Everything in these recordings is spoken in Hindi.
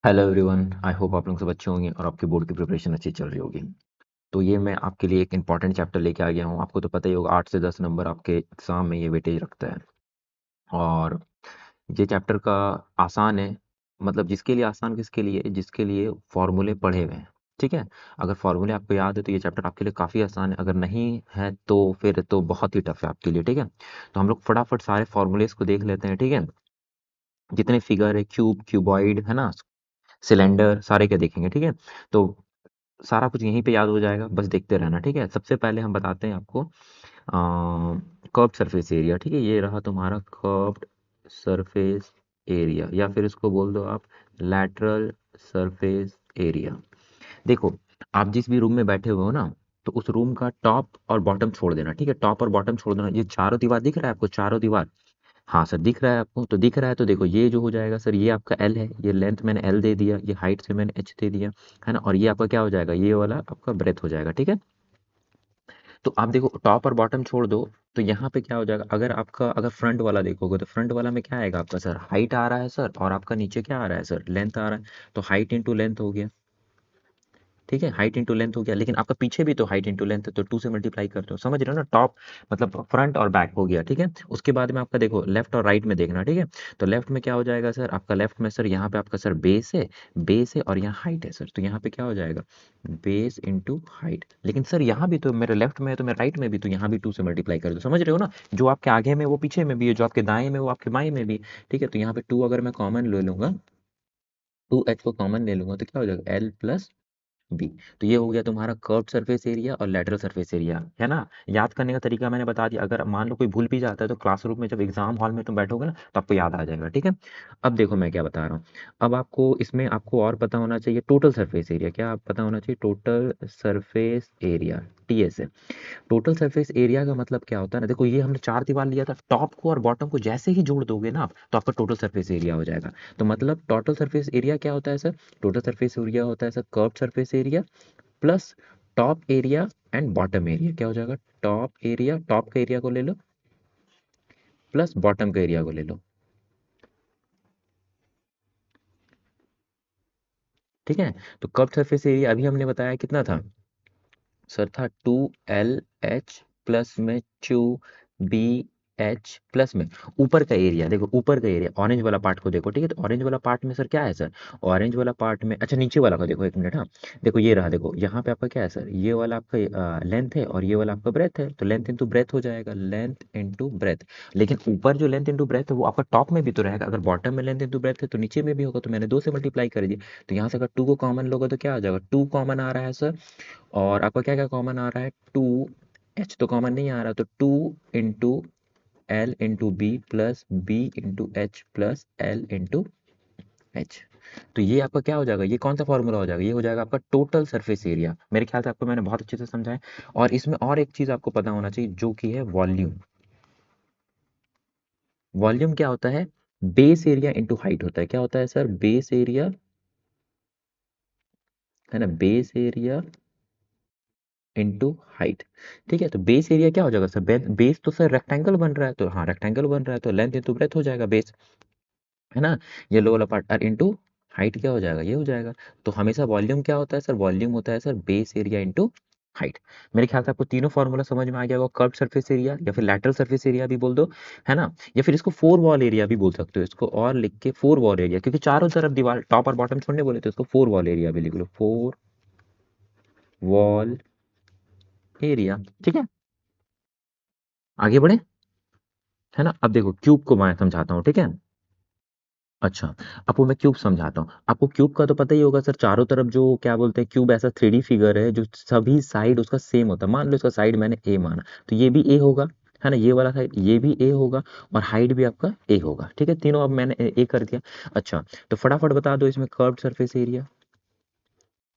Hello everyone. आई होप आप लोग सब अच्छे होंगे और आपकी बोर्ड की प्रिपरेशन अच्छी चल रही होगी। तो ये मैं आपके लिए एक इंपॉर्टेंट चैप्टर लेके आ गया हूँ। आपको तो पता ही होगा 8 से 10 नंबर आपके एग्जाम में ये वेटेज रखता है। और ये चैप्टर का आसान है। मतलब जिसके लिए आसान, किसके लिए, जिसके लिए फॉर्मूले पढ़े हुए हैं। ठीक है। अगर फॉर्मूले आपको याद है तो ये चैप्टर आपके लिए काफ़ी आसान है, अगर नहीं है तो फिर तो बहुत ही टफ है आपके लिए। ठीक है। तो हम लोग फटाफट सारे फॉर्मूलेस को देख लेते हैं। ठीक है। जितने फिगर है, क्यूब, क्यूबॉइड है ना, सिलेंडर, सारे के देखेंगे। ठीक है। तो सारा कुछ यहीं पे याद हो जाएगा, बस देखते रहना। ठीक है। सबसे पहले हम बताते हैं आपको कर्व्ड सरफेस एरिया। ठीक है। ये रहा तुम्हारा कर्व्ड सरफेस एरिया, या फिर इसको बोल दो आप लैटरल सरफेस एरिया। देखो, आप जिस भी रूम में बैठे हुए हो ना, तो उस रूम का टॉप और बॉटम छोड़ देना। ठीक है। टॉप और बॉटम छोड़ देना। ये चारों दीवार दिख रहा है आपको, चारों दीवार। हाँ सर, दिख रहा है आपको? तो दिख रहा है तो देखो, ये जो हो जाएगा सर, ये आपका एल है, ये लेंथ मैंने एल दे दिया, ये हाइट से मैंने एच दे दिया, है ना। और ये आपका क्या हो जाएगा, ये वाला आपका ब्रेथ हो जाएगा। ठीक है। तो आप देखो, टॉप और बॉटम छोड़ दो, तो यहाँ पे क्या हो जाएगा, अगर फ्रंट वाला देखोगे तो फ्रंट वाला में क्या आएगा आपका सर, हाइट आ रहा है सर, और आपका नीचे क्या आ रहा है सर, लेंथ आ रहा है। तो हाइट इंटू लेंथ हो गया। ठीक है। हाइट इंटू लेंथ हो गया, लेकिन आपका पीछे भी तो हाइट इंटू लेंथ है, तो 2 से मल्टीप्लाई करते हो, समझ रहे हो ना। टॉप मतलब फ्रंट और बैक हो गया। ठीक है। उसके बाद में आपका देखो लेफ्ट और राइट में देखना। ठीक है। तो लेफ्ट में क्या हो जाएगा सर, आपका लेफ्ट में सर, यहाँ पे आपका सर बेस है और यहाँ हाइट है सर, तो यहाँ पे क्या हो जाएगा, बेस इंटू हाइट। लेकिन सर यहाँ भी तो मेरे लेफ्ट में है, तो मेरे राइट में भी, तो यहाँ भी 2 से मल्टीप्लाई कर दो, समझ रहे हो ना। जो आपके आगे में वो पीछे में भी है, जो आपके दाएं में वो आपके बाएं में भी। ठीक है। तो यहाँ पे 2 अगर मैं कॉमन ले लूंगा, 2h को कॉमन ले लूंगा, तो क्या हो जाएगा, एल प्लस बी। तो ये हो गया तुम्हारा कर्व्ड सरफेस एरिया और लेटरल सरफेस एरिया, है ना। याद करने का तरीका मैंने बता दिया। अगर मान लो कोई भूल भी जाता है तो क्लासरूम में जब एग्जाम हॉल में तुम बैठोगे ना, तो आपको याद आ जाएगा। ठीक है। अब देखो मैं क्या बता रहा हूँ। अब आपको इसमें आपको और पता होना चाहिए टोटल सरफेस एरिया। क्या आप पता होना चाहिए, total surface area, TSA. Total surface area का मतलब क्या होता है ना, देखो ये हमने 4 दीवार लिया था, टॉप को और बॉटम को जैसे ही जोड़ दोगे ना आप, तो आपका टोटल सरफेस एरिया हो जाएगा। तो मतलब टोटल सरफेस एरिया क्या होता है सर, टोटल सरफेस एरिया होता है sir curved surface area plus top area and bottom area. क्या हो जाएगा, टॉप एरिया, टॉप का एरिया को ले लो, प्लस बॉटम का एरिया को ले लो। ठीक है। तो कर्व सरफेस एरिया अभी हमने बताया कितना था सर, था 2LH प्लस में 2BH प्लस में ऊपर का एरिया। देखो ऊपर का एरिया, ऑरेंज वाला पार्ट को देखो। ठीक है। तो ऑरेंज वाला पार्ट में सर क्या है सर, ऑरेंज वाला पार्ट में, अच्छा नीचे वाला का देखो, एक मिनट। हाँ देखो, ये रहा, देखो यहाँ पे आपका क्या है सर, ये वाला आपका लेंथ है और ये वाला आपका ब्रेथ है, तो लेंथ इंटू ब्रेथ हो जाएगा, लेंथ इंटू ब्रेथ। लेकिन ऊपर जो लेंथ इंटू ब्रेथ है वो आपका टॉप में भी तो रहेगा, अगर बॉटम में लेंथ इंटू ब्रेथ है तो नीचे में भी होगा, तो मैंने 2 से मल्टीप्लाई कर दिया। तो यहाँ से अगर 2 को कॉमन लोगे तो क्या आ जाएगा, 2 कॉमन आ रहा है सर, और आपका क्या क्या कॉमन आ रहा है, 2h तो कॉमन नहीं आ रहा, तो 2 into L into B plus B into H plus L into H। तो ये आपका क्या हो जाएगा, ये कौन सा फॉर्मूला हो जाएगा, ये हो जाएगा आपका टोटल सरफेस एरिया। मेरे ख्याल से आपको मैंने बहुत अच्छे से समझाया। और इसमें और एक चीज आपको पता होना चाहिए, जो कि है वॉल्यूम। वॉल्यूम क्या होता है, बेस एरिया इंटू हाइट होता है। क्या होता है सर, बेस एरिया, है ना, बेस एरिया इंटू हाइट। ठीक है। तो बेस एरिया क्या हो जाएगा सर, बेस तो सर रेक्टेंगल बन रहा है, तो हाँ रेक्टेंगल बन रहा है, तो लेंथ इंटू ब्रेथ हो जाएगा बेस, है ना। ये लो वाला पार्ट, और इंटू हाइट क्या हो जाएगा, ये हो जाएगा। तो हमेशा वॉल्यूम क्या होता है सर, वॉल्यूम होता है sir base area into height. मेरे ख्याल से आपको तीनों फॉर्मूला समझ में आ गया होगा, कर्व सरफेस एरिया या फिर लैटरल सरफेस एरिया भी बोल दो, है ना। या फिर इसको फोर वॉल एरिया भी बोल सकते हो, इसको और लिख के फोर वॉल एरिया, क्योंकि चारों तरफ दीवार टॉप और बॉटम छोड़ने बोले तो इसको फोर वॉल एरिया भी लिख लो, फोर वॉल एरिया। ठीक है। आगे बढ़े, है ना। अब देखो क्यूब को मैं समझाता हूँ। ठीक है। अच्छा, आपको मैं क्यूब समझाता हूँ। आपको क्यूब का तो पता ही होगा सर, चारों तरफ जो क्या बोलते हैं, क्यूब ऐसा 3D फिगर है जो सभी साइड उसका सेम होता है। मान लो इसका साइड मैंने ए माना, तो ये भी ए होगा, है ना। ये वाला साइड ये भी ए होगा, और हाइट भी आपका ए होगा। ठीक है। तीनों अब मैंने ए कर दिया। अच्छा, तो फटाफट बता दो इसमें कर्व्ड सरफेस एरिया,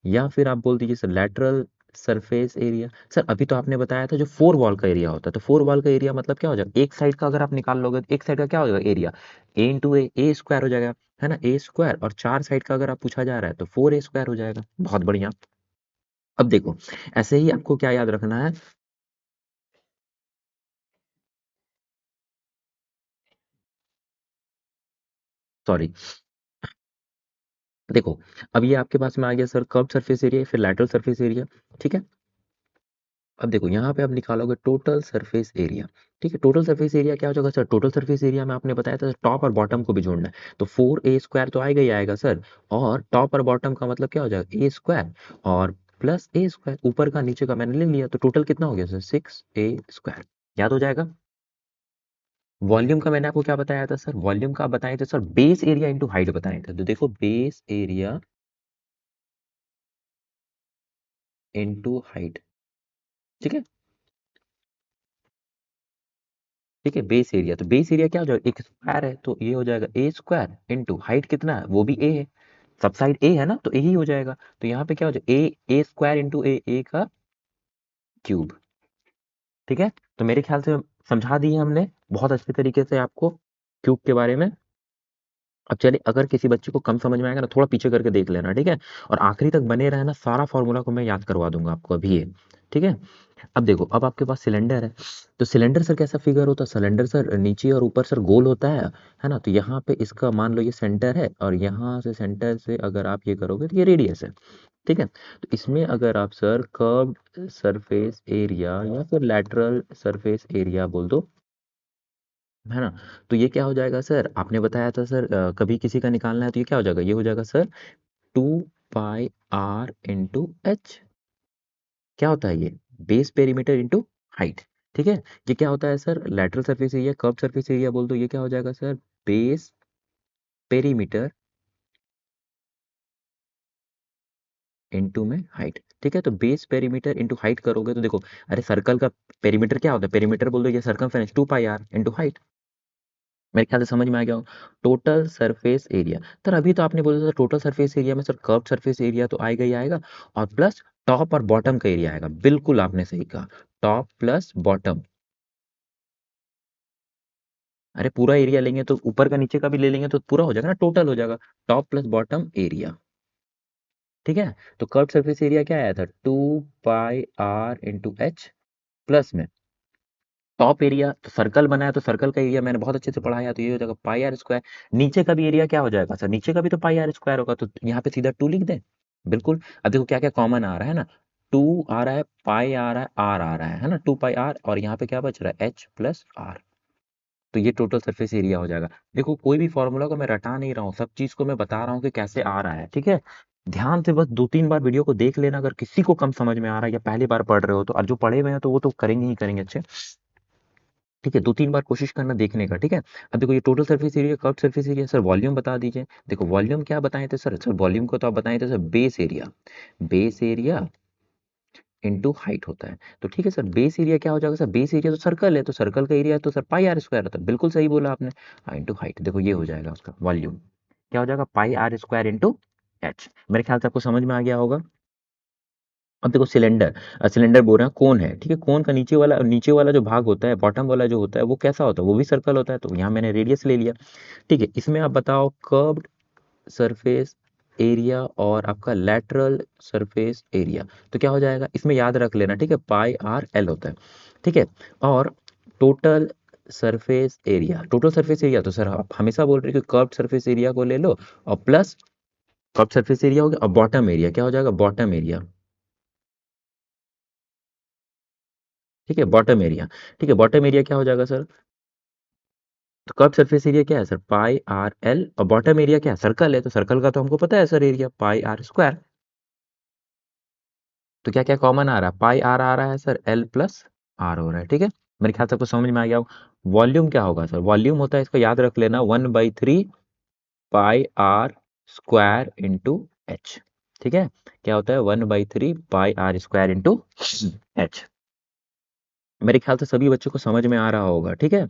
या फिर आप बोल दीजिए sir lateral surface area. Sir अभी तो आपने बताया था जो फोर वॉल का एरिया होता है, तो फोर वॉल का एरिया मतलब क्या हो जाएगा, एक साइड का अगर आप निकाल लोगे तो एक साइड का क्या हो जाएगा एरिया, ए स्क्वायर हो जाएगा, है ना, ए स्क्वायर। और चार साइड का अगर आप पूछा जा रहा है तो 4a² हो जाएगा। बहुत बढ़िया। अब देखो, ऐसे ही आपको क्या याद रखना है, सॉरी, देखो, अब ये आपके पास में आ गया सर कर्व सरफेस एरिया फिर लैटरल सरफेस एरिया, ठीक है। अब देखो यहाँ पे आप निकालोगे टोटल सरफेस एरिया, ठीक है। टोटल सरफेस एरिया क्या हो जाएगा सर, टोटल सरफेस एरिया में आपने बताया था टॉप और बॉटम को भी जोड़ना है, तो 4a² तो आएगा ही आएगा सर। और टॉप और बॉटम का मतलब क्या हो जाएगा a² और प्लस a², ऊपर का नीचे का मैंने ले लिया, तो टोटल कितना हो गया सर 6a²। याद हो जाएगा। वॉल्यूम का मैंने आपको क्या बताया था सर, वॉल्यूम का आप बताए थे sir base area into height बताए थे, तो देखो बेस एरिया इंटू हाइट, ठीक है। ठीक है, बेस एरिया, तो बेस एरिया क्या हो जाएगा, एक स्क्वायर है तो ये हो जाएगा a² इंटू हाइट कितना है, वो भी a है, सब साइड a है ना, तो a ही हो जाएगा। तो यहाँ पे क्या हो जाएगा a² इंटू a का क्यूब, ठीक है। तो मेरे ख्याल से समझा दिए हमने बहुत अच्छे तरीके से आपको क्यूब के बारे में। अब चलिए, अगर किसी बच्चे को कम समझ में आएगा ना, थोड़ा पीछे करके देख लेना, ठीक है। और आखिरी तक बने रहना, सारा फॉर्मूला को मैं याद करवा दूंगा आपको अभी ये, ठीक है। अब देखो, अब आपके पास सिलेंडर है, तो सिलेंडर सर कैसा फिगर होता है, सिलेंडर सर नीचे और ऊपर सर गोल होता है ना। तो यहाँ पे इसका मान लो ये सेंटर है, और यहाँ से सेंटर से अगर आप ये करोगे तो ये रेडियस है, ठीक है। तो इसमें अगर आप सर कर्व्ड सरफेस एरिया या फिर लैटरल सरफेस एरिया बोल दो, है ना। तो ये क्या हो जाएगा सर, आपने बताया था सर कभी किसी का निकालना है, तो ये क्या हो जाएगा, ये हो जाएगा सर 2πr/h। क्या होता है ये, बेस पेरीमीटर इंटू हाइट, ठीक है। ये क्या होता है sir, lateral surface area curve surface area बोल दो, ये क्या हो जाएगा सर, बेस पेरीमीटर इनटू में हाइट, ठीक है। तो बेस पेरीमीटर इनटू हाइट करोगे तो देखो, अरे सर्कल का पेरीमीटर क्या होता है, पेरीमीटर बोल दो ये सर्कमफेरेंस 2πr इनटू हाइट। मेरे ख्याल से समझ में आ गया हो। टोटल सरफेस एरिया, तर अभी तो आपने बोला था टोटल सरफेस एरिया में सर कर्व सरफेस एरिया तो आएगा ही आएगा, और प्लस टॉप और बॉटम का एरिया आएगा, बिल्कुल आपने सही कहा, टॉप प्लस बॉटम। अरे पूरा एरिया लेंगे तो ऊपर का नीचे का भी ले लेंगे तो पूरा हो जाएगा ना, टोटल हो जाएगा, टॉप प्लस बॉटम एरिया, ठीक है। तो कर्व सरफेस एरिया क्या आया था, 2πr/h, प्लस में टॉप एरिया, तो सर्कल बनाया तो सर्कल का एरिया मैंने बहुत अच्छे से पढ़ाया, तो ये हो जाएगा πr²। नीचे का भी एरिया क्या हो जाएगा सर, नीचे का भी तो πr² होगा, तो यहाँ पे सीधा 2 लिख दें, बिल्कुल। अब देखो क्या क्या कॉमन आ रहा है ना, 2 आ रहा है, पाई आ रहा है, आर आ रहा है ना, 2πr, और यहाँ पे क्या बच रहा है, h प्लस आर। तो ये टोटल सरफेस एरिया हो जाएगा। देखो कोई भी फॉर्मूला को मैं रटा नहीं रहा हूँ, सब चीज को मैं बता रहा हूँ कि कैसे आ रहा है, ठीक है। ध्यान से बस 2-3 बार वीडियो को देख लेना, अगर किसी को कम समझ में आ रहा है या पहली बार पढ़ रहे हो तो, और जो पढ़े हुए हैं तो वो तो करेंगे ही करेंगे अच्छे, ठीक है। 2-3 बार कोशिश करना देखने का, ठीक है। अब देखो ये total surface area curve surface area, sir volume बता दीजिए। देखो वॉल्यूम क्या बताए थे सर, वॉल्यूम को तो आप बताए थे sir base area, base area into height होता है, तो ठीक है सर। बेस एरिया क्या हो जाएगा सर, बेस एरिया तो सर्कल है, तो सर्कल का एरिया तो सर πr² होता है, बिल्कुल सही बोला आपने। इनटू हाइट, देखो ये हो जाएगा उसका वॉल्यूम, क्या हो जाएगा, πr² इनटू h। मेरे ख्याल से आपको समझ में आ गया होगा। अब देखो सिलेंडर, सिलेंडर बोल रहे हैं कोन है, ठीक है। कोन का नीचे वाला जो भाग होता है, बॉटम वाला जो होता है, वो कैसा होता है, वो भी सर्कल होता है, तो यहाँ मैंने रेडियस ले लिया, ठीक है। इसमें आप बताओ कर्व्ड सरफेस एरिया और आपका लैटरल सरफेस एरिया, तो क्या हो जाएगा, इसमें याद रख लेना, ठीक है, πr/l होता है, ठीक है। और total surface area, total surface area तो सर आप हमेशा बोल रहे हो कि कर्व सरफेस एरिया को ले लो, और प्लस कर्व सरफेस एरिया हो गया, और बॉटम एरिया क्या हो जाएगा, बॉटम एरिया, ठीक है, बॉटम एरिया, ठीक है। बॉटम एरिया क्या हो जाएगा सर, तो कर्व सरफेस एरिया क्या है सर, πr/l, और बॉटम एरिया क्या है, सर्कल है, तो सर्कल का तो हमको पता है सर एरिया πr²। तो क्या क्या कॉमन आ रहा है, πr आ रहा है सर, l प्लस r हो रहा है, ठीक है। मेरे ख्याल से आपको समझ में आ गया हो। वॉल्यूम क्या होगा सर, वॉल्यूम होता है, इसको याद रख लेना, 1/3 πr² इंटू h, ठीक है। क्या होता है, 1/3 πr² इंटू h। मेरे ख्याल से सभी बच्चों को समझ में आ रहा होगा, ठीक है।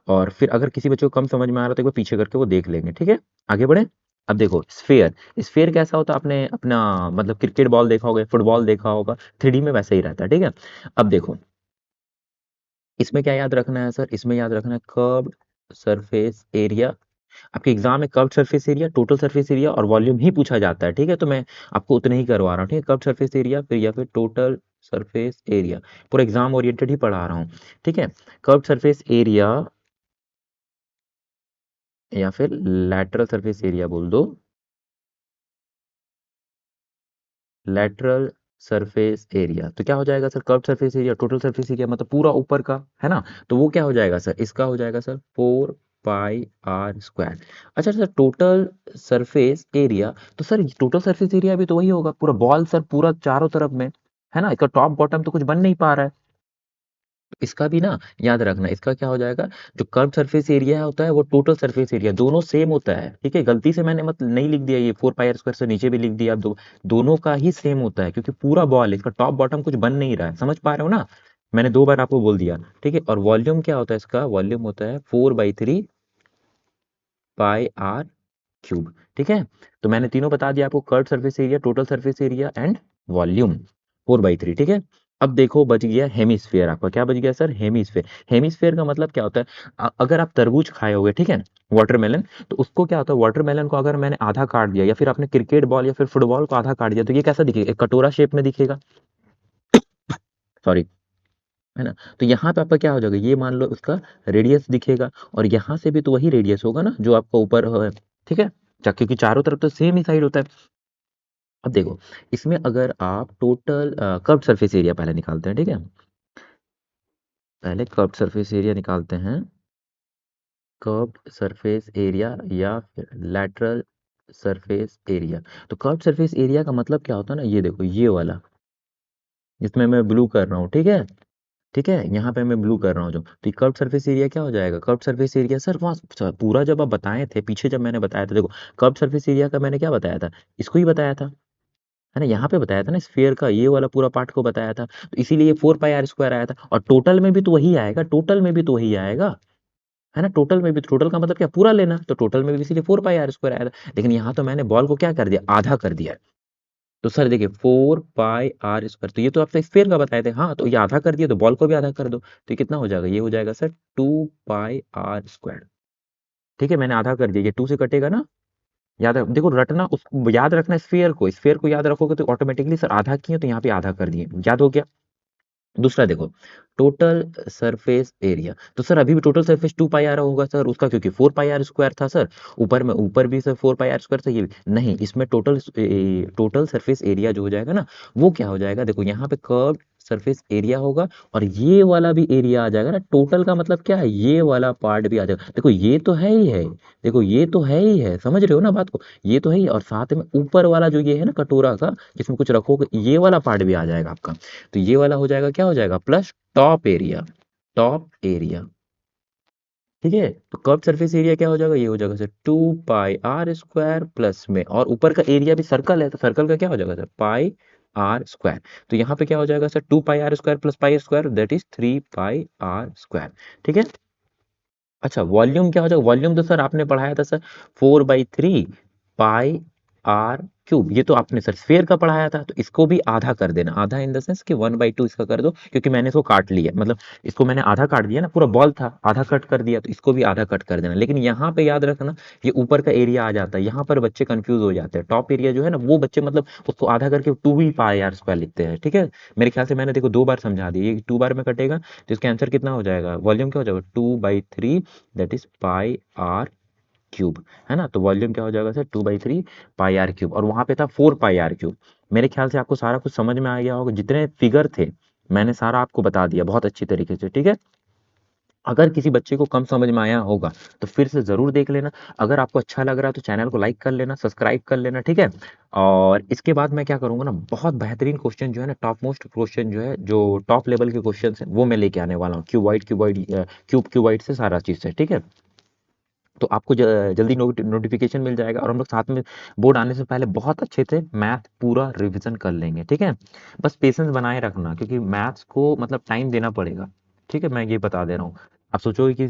और फिर अगर किसी बच्चे को कम समझ में आ रहा है तो एक बार पीछे करके वो देख लेंगे, ठीक है। आगे बढ़े। अब देखो स्फेयर, स्फेयर कैसा होता है, आपने अपना मतलब क्रिकेट बॉल देखा होगा, फुटबॉल देखा होगा, 3D में वैसे ही रहता है, ठीक है। अब देखो इसमें क्या याद रखना है सर, इसमें याद रखना है कर्व्ड सरफेस एरिया। आपके एग्जाम में curved surface area, total surface area और वॉल्यूम ही पूछा जाता है, ठीक है। तो मैं आपको उतने ही करवा रहा हूँ, ठीक है। कर्व्ड सरफेस एरिया फिर या फिर टोटल सरफेस एरिया, पूरा एग्जाम ओरिएंटेड ही पढ़ा रहा हूँ, ठीक है। कर्व्ड सरफेस एरिया या फिर लैटरल सरफेस एरिया बोल दो, लेटरल सरफेस एरिया। तो क्या हो जाएगा sir, curve surface area, total surface area मतलब पूरा ऊपर का, है ना। तो वो क्या हो जाएगा सर, इसका हो जाएगा सर 4 पाई r स्क्वायर। अच्छा सर, टोटल सरफेस एरिया, तो सर टोटल सरफेस एरिया भी तो वही होगा, पूरा बॉल सर, पूरा चारों तरफ में, है ना। इसका टॉप बॉटम तो कुछ बन नहीं पा रहा है। तो इसका भी ना याद रखना, इसका क्या हो जाएगा, जो कर्व सरफेस एरिया होता है वो टोटल सरफेस एरिया दोनों सेम होता है, ठीक है। गलती से मैंने मतलब नहीं लिख दिया, ये 4 पाई r स्क्वायर से नीचे भी लिख दिया, दोनों का ही सेम होता है, क्योंकि पूरा बॉल, इसका टॉप बॉटम कुछ बन नहीं रहा है, समझ पा रहे हो ना। मैंने 2 बार आपको बोल दिया, ठीक है। और वॉल्यूम क्या होता है, इसका वॉल्यूम होता है 4/3 पाई r क्यूब, ठीक है। तो मैंने तीनों बता दिया आपको, curve surface area, total surface area and volume, 4/3, ठीक है। अब देखो बच गया हेमिस्फेयर, आपका क्या बच गया सर, हेमिस्फेयर। हेमिस्फेयर का मतलब क्या होता है, अगर आप तरबूज खाए होगे, ठीक है, वाटरमेलन, तो उसको क्या होता है, वाटरमेलन को अगर मैंने आधा काट दिया, या फिर आपने क्रिकेट बॉल या फिर फुटबॉल को आधा काट दिया, तो ये कैसा दिखेगा, एक कटोरा शेप में दिखेगा, सॉरी, है ना। तो यहाँ पे आपका क्या हो जाएगा, ये मान लो उसका रेडियस दिखेगा, और यहाँ से भी तो वही रेडियस होगा ना जो आपका ऊपर है, ठीक है। क्योंकि चारों तरफ तो सेम ही साइड होता है। अब देखो, इसमें अगर आप टोटल कर्व्ड सरफेस एरिया पहले निकालते हैं, ठीक है। पहले कर्व्ड सरफेस एरिया निकालते हैं, कर्व्ड सरफेस एरिया या फिर लैटरल सरफेस एरिया। तो कर्व्ड सरफेस एरिया का मतलब क्या होता है ना, ये देखो ये वाला, जिसमें मैं ब्लू कर रहा हूँ, ठीक है, ठीक है, यहाँ पे मैं ब्लू कर रहा हूँ जो, तो कर्व्ड सरफेस एरिया क्या हो जाएगा, कर्व्ड सरफेस एरिया सर वहाँ पूरा जब आप बताए थे पीछे, जब मैंने बताया था, देखो कर्व्ड सरफेस एरिया का मैंने क्या बताया था, इसको ही बताया था, है ना। यहाँ पे बताया था ना, स्फीयर का ये वाला पूरा पार्ट को बताया था, तो इसीलिए 4 पाई r स्क्वायर आया था, और टोटल में भी तो वही आएगा, टोटल में भी तो वही आएगा, है ना। टोटल में भी, टोटल का मतलब क्या, पूरा लेना, तो टोटल में भी इसीलिए 4 पाई r स्क्वायर आया था। लेकिन यहाँ तो मैंने बॉल को क्या कर दिया, आधा कर दिया है। तो सर देखिए 4 पाई r स्क्वायर, तो ये तो आपने स्फीयर का बताए थे, हाँ, तो ये आधा कर दिया, तो बॉल को भी आधा कर दो, तो ये कितना हो जाएगा, ये हो जाएगा सर 2 पाई r स्क्वायर, ठीक है। मैंने आधा कर दिया, ये 2 से कटेगा ना, याद रख, देखो रटना, उस याद रखना, स्फीयर को याद रखोगे तो ऑटोमेटिकली सर आधा किए, तो यहाँ पे आधा कर दिए, याद हो गया। दूसरा देखो, टोटल सरफेस एरिया, तो सर अभी भी टोटल सरफेस 2 पाई r होगा सर उसका, क्योंकि 4 पाई r स्क्वायर था सर, ऊपर में, ऊपर भी सर 4 पाई r स्क्वायर था, ये भी नहीं, इसमें टोटल सरफेस एरिया जो हो जाएगा ना, वो क्या हो जाएगा, देखो यहाँ पे कर्व सरफेस एरिया होगा, और ये वाला भी एरिया आ जाएगा ना, टोटल का मतलब क्या है, ये वाला पार्ट भी आ जाएगा, देखो ये तो है ही है, देखो ये तो है ही है, समझ रहे हो ना बात को, ये तो है ही, और साथ में ऊपर वाला जो ये है ना कटोरा का, जिसमें कुछ रखोगे, ये वाला पार्ट भी आ जाएगा आपका। तो ये वाला हो जाएगा, क्या हो जाएगा, plus top area, top area, ठीक है। तो कर्व सरफेस एरिया क्या हो जाएगा, ये हो जाएगा सर 2 पाई r स्क्वायर प्लस में, और ऊपर का एरिया भी सर्कल है, तो सर्कल का क्या हो जाएगा सर, पाई r स्क्वायर। तो यहाँ पे क्या हो जाएगा sir, 2 pi r square plus pi square, that is 3 pi r square, ठीक है। अच्छा, वॉल्यूम क्या हो जाएगा, वॉल्यूम तो सर आपने पढ़ाया था सर, 4/3 पाई r क्यूब, ये तो आपने सर स्फेयर का पढ़ाया था, तो इसको भी आधा कर देना, आधा इन द सेंस कि 1/2 इसका कर दो, क्योंकि मैंने इसको काट लिया, मतलब इसको मैंने आधा काट दिया ना, पूरा बॉल था, आधा कट कर दिया, तो इसको भी आधा कट कर देना। लेकिन यहाँ पे याद रखना, ये ऊपर का एरिया आ जाता है, यहाँ पर बच्चे कंफ्यूज हो जाते हैं, टॉप एरिया जो है ना, वो बच्चे मतलब उसको आधा करके 2 पाई r स्क्वायर लिखते हैं, ठीक है। मेरे ख्याल से मैंने देखो 2 बार समझा दिया, ये 2 बार में कटेगा, तो इसका आंसर कितना हो जाएगा, वॉल्यूम क्या हो जाएगा, 2/3, that is pi r cube, है ना। तो वॉल्यूम क्या हो जाएगा सर, 2/3 पाई r क्यूब, और वहां पे था 4 पाई r क्यूब। मेरे ख्याल से आपको सारा कुछ समझ में आ गया होगा, जितने फिगर थे मैंने सारा आपको बता दिया बहुत अच्छी तरीके से, ठीक है। अगर किसी बच्चे को कम समझ में आया होगा तो फिर से जरूर देख लेना, अगर आपको अच्छा लग रहा है तो चैनल को लाइक कर लेना, सब्सक्राइब कर लेना, ठीक है। और इसके बाद मैं क्या करूंगा ना, बहुत बेहतरीन क्वेश्चन जो है ना, टॉप मोस्ट क्वेश्चन जो है, जो टॉप लेवल के क्वेश्चन है, वो मैं लेके आने वाला हूँ, क्यूबाइड से सारा चीज से, ठीक है। तो आपको जल्दी नोटिफिकेशन मिल जाएगा, और हम लोग साथ में बोर्ड आने से पहले बहुत अच्छे से मैथ पूरा रिवीजन कर लेंगे, ठीक है। बस पेशेंस बनाए रखना, क्योंकि मैथ्स को मतलब टाइम देना पड़ेगा, ठीक है, मैं ये बता दे रहा हूँ। आप सोचोगे कि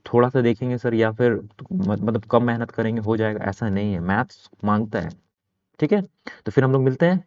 थोड़ा सा देखेंगे सर, या फिर मतलब कम मेहनत करेंगे हो जाएगा, ऐसा नहीं है, मैथ्स मांगता है, ठीक है। तो फिर हम लोग मिलते हैं